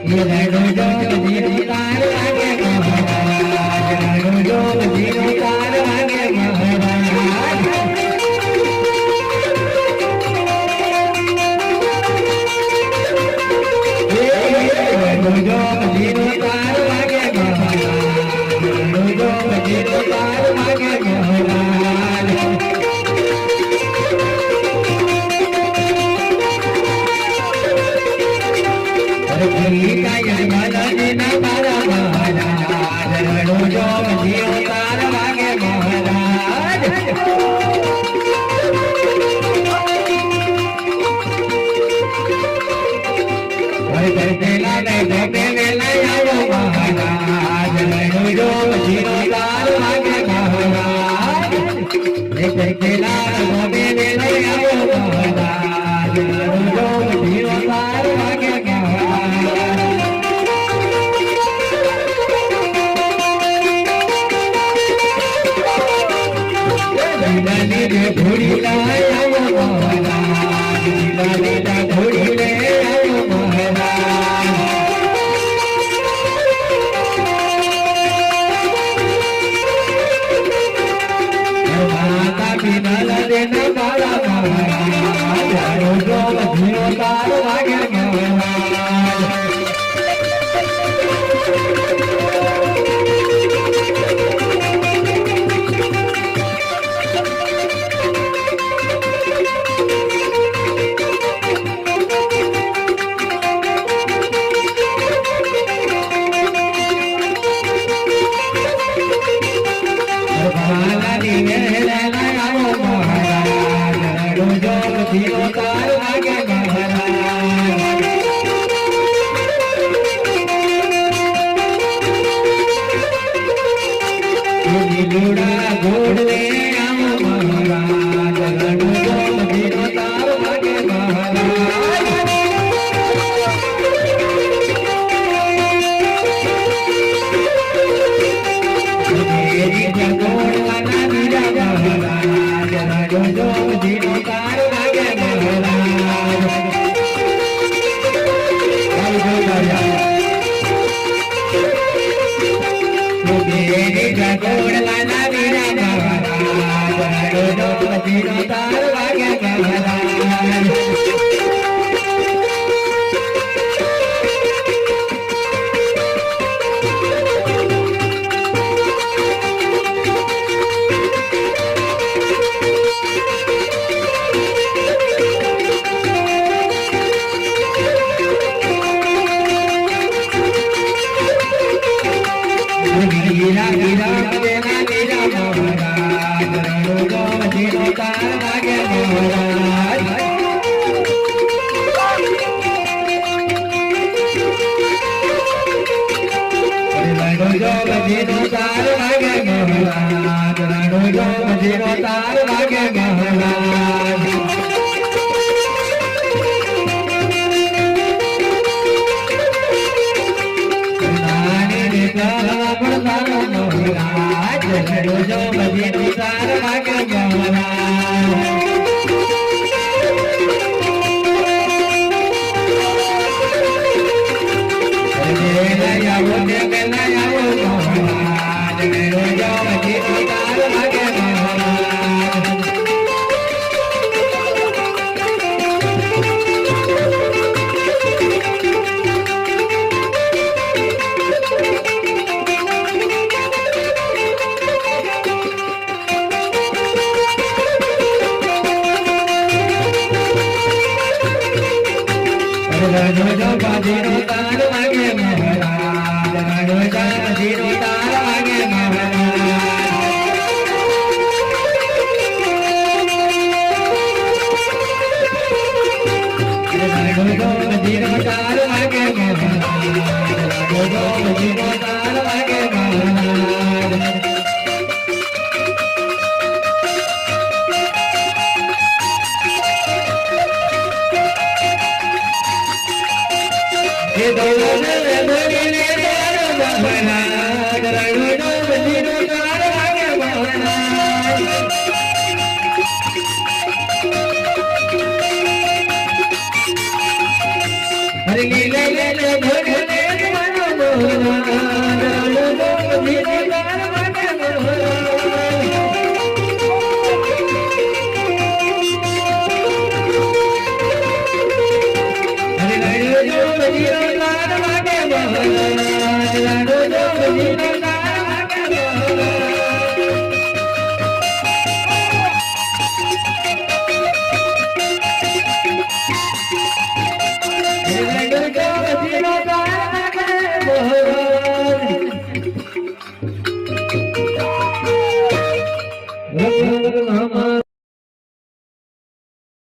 ये रणो जो जीरो तार वागे महाराज रणो जो जीरो तार वागे महाराज रणो जो जीरो तार वागे महाराज रणो जो जीरो तार वागे महाराज गीता यमराज ना तारा महाराज रणो जो जीरो तार वागे महाराज देला आओ महाराज रणो जो जीरो तार वागे महाराज देला आओ महाराज रणो जो जीरो तार वागे घोड़ी लाओ महाराज लीला घोड़ी ले आओ महाराज माता बिना देना बाला महाराज रणो जो जीरो तार वागे महाराज जीरो तार वागे महाराज लीलूड़ा घोड़ ले आओ महाराज रणो जो जीरो तार वागे महाराज मेरी जगोड़ वाला मीरा महाराज रणो जो जीरो तार वागे महाराज मेरी जगोड़ वाला मीरा महाराज रणो जो जीरो तार वागे महाराज मीरा मीरा देना मीरा महाराज रणो जो जीरो तार वागे महाराज रणो जो जीरो तार वागे महाराज रणो जो जीरो तार वागे महाराज महाराज रणो जो जीरो तार वागे महाराज आओ महाराज रणो जो जीरो तार वागे महाराज रणो जो जीरो तार वागे महाराज रणो जो जीरो तार वागे महाराज रणो जो जीरो तार वागे महाराज रणो जो जीरो तार वागे महाराज ये दोनों ने धोनी ने तार महाराज रणो जो जीरो तार वागे महाराज हरे लीले